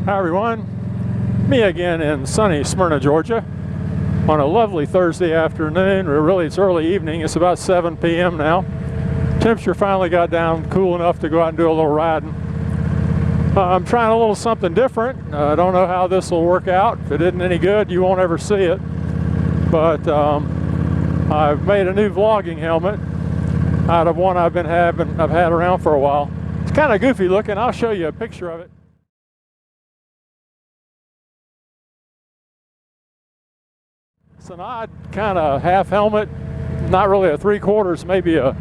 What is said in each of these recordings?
Hi everyone, me again in sunny Smyrna, Georgia on a lovely Thursday afternoon, or really it's early evening. It's about 7 p.m. now. Temperature finally got down cool enough to go out and do a little riding. I'm trying a little something different. I don't know how this will work out. If it isn't any good, you won't ever see it. But I've made a new vlogging helmet out of one I've had around for a while. It's kind of goofy looking. I'll show you a picture of it. It's an odd kind of half helmet, not really a 3/4, maybe a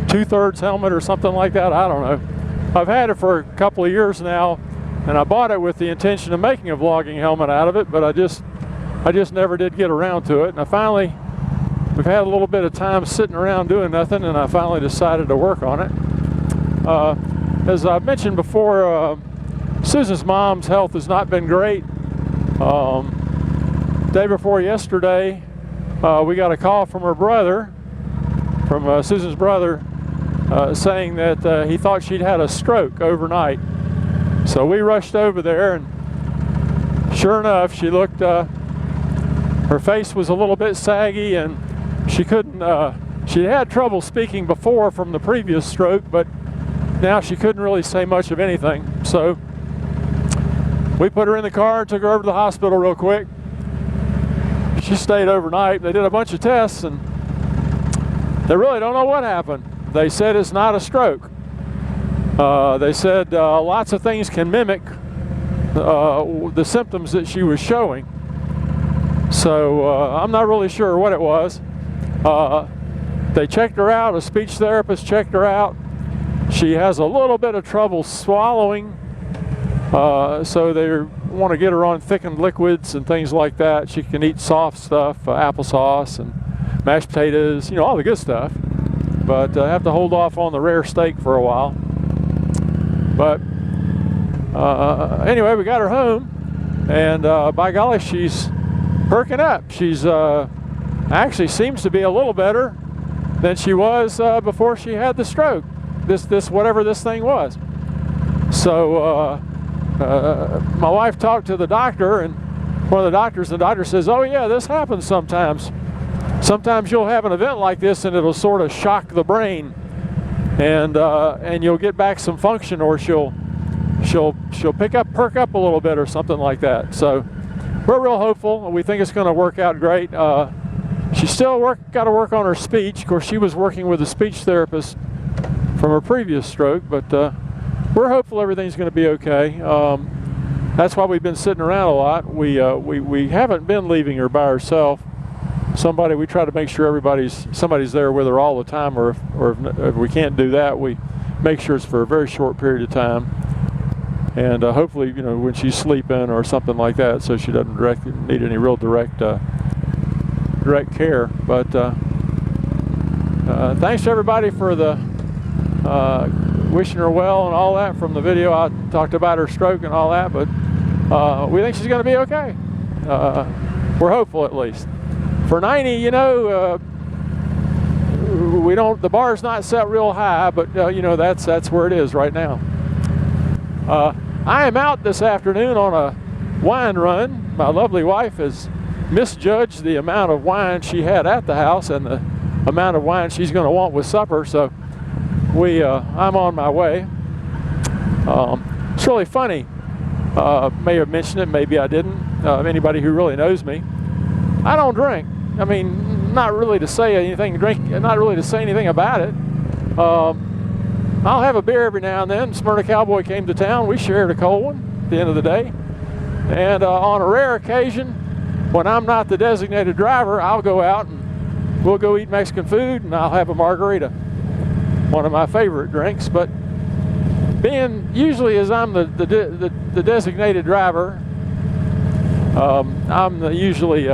2/3 helmet or something like that. I don't know. I've had it for a couple of years now, and I bought it with the intention of making a vlogging helmet out of it, but I just never did get around to it. And we've had a little bit of time sitting around doing nothing, and I finally decided to work on it. As I've mentioned before, Susan's mom's health has not been great. Day before yesterday, we got a call from her brother, from Susan's brother, saying that he thought she'd had a stroke overnight. So we rushed over there, and sure enough, she looked, her face was a little bit saggy, and she had trouble speaking before from the previous stroke, but now she couldn't really say much of anything. So we put her in the car and took her over to the hospital real quick. She stayed overnight. They did a bunch of tests, and they really don't know what happened. They said it's not a stroke. They said lots of things can mimic the symptoms that she was showing. So I'm not really sure what it was. They checked her out. A speech therapist checked her out. She has a little bit of trouble swallowing, so they want to get her on thickened liquids and things like that. She can eat soft stuff, applesauce and mashed potatoes, all the good stuff. But have to hold off on the rare steak for a while. But anyway, we got her home, and by golly, she's perking up. She's actually seems to be a little better than she was before she had the stroke. This whatever this thing was. So my wife talked to the doctor, and one of the doctor says, "Oh yeah, this happens sometimes. Sometimes you'll have an event like this, and it'll sort of shock the brain, and you'll get back some function, or she'll perk up a little bit, or something like that." So we're real hopeful. We think it's going to work out great. She's still got to work on her speech. Of course, she was working with a speech therapist from her previous stroke, but we're hopeful everything's going to be okay. That's why we've been sitting around a lot. We haven't been leaving her by herself. We try to make sure somebody's there with her all the time, or if we can't do that, we make sure it's for a very short period of time. And hopefully, when she's sleeping or something like that, so she doesn't need any real direct care. But thanks to everybody for the wishing her well and all that from the video. I talked about her stroke and all that, but we think she's going to be okay. We're hopeful, at least. For 90, the bar's not set real high, but that's where it is right now. I am out this afternoon on a wine run. My lovely wife has misjudged the amount of wine she had at the house and the amount of wine she's going to want with supper, so I'm on my way. It's really funny. May have mentioned it, maybe I didn't. Anybody who really knows me, I don't drink. I mean, not really to say anything about it. I'll have a beer every now and then. Smyrna Cowboy came to town. We shared a cold one at the end of the day. And on a rare occasion, when I'm not the designated driver, I'll go out and we'll go eat Mexican food, and I'll have a margarita, one of my favorite drinks. But being usually as I'm the designated driver, I'm usually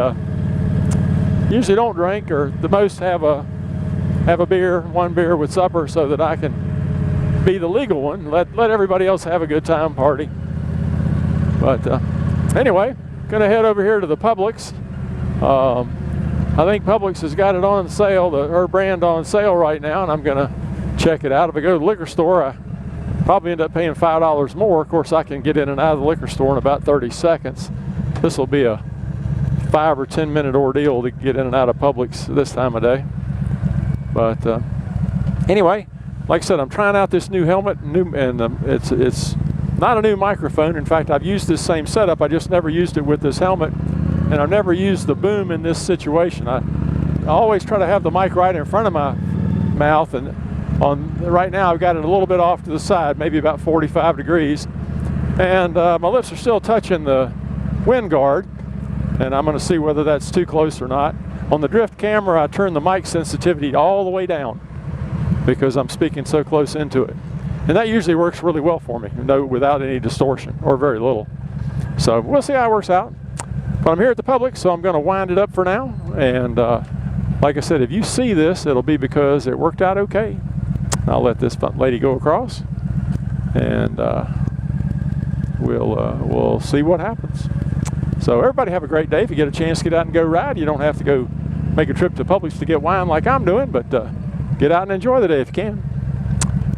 don't drink, or the most have a one beer with supper, so that I can be the legal one. Let everybody else have a good time party. But anyway, gonna head over here to the Publix. I think Publix has got it on sale, her brand on sale right now, and I'm gonna check it out. If I go to the liquor store, Probably end up paying $5 more. Of course, I can get in and out of the liquor store in about 30 seconds. This will be a 5 or 10 minute ordeal to get in and out of Publix this time of day. But anyway, like I said, I'm trying out this new helmet, and it's not a new microphone. In fact, I've used this same setup. I just never used it with this helmet, and I've never used the boom in this situation. I always try to have the mic right in front of my mouth, and right now I've got it a little bit off to the side, maybe about 45 degrees, and my lips are still touching the wind guard, and I'm going to see whether that's too close or not. On the Drift camera, I turn the mic sensitivity all the way down because I'm speaking so close into it, and that usually works really well for me, without any distortion, or very little. So we'll see how it works out. But I'm here at the Publix, so I'm going to wind it up for now, and like I said, if you see this, it'll be because it worked out okay. I'll let this lady go across, and we'll see what happens. So everybody have a great day. If you get a chance to get out and go ride, you don't have to go make a trip to Publix to get wine like I'm doing, but get out and enjoy the day if you can.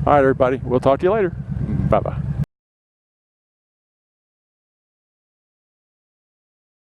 All right, everybody. We'll talk to you later. Bye-bye.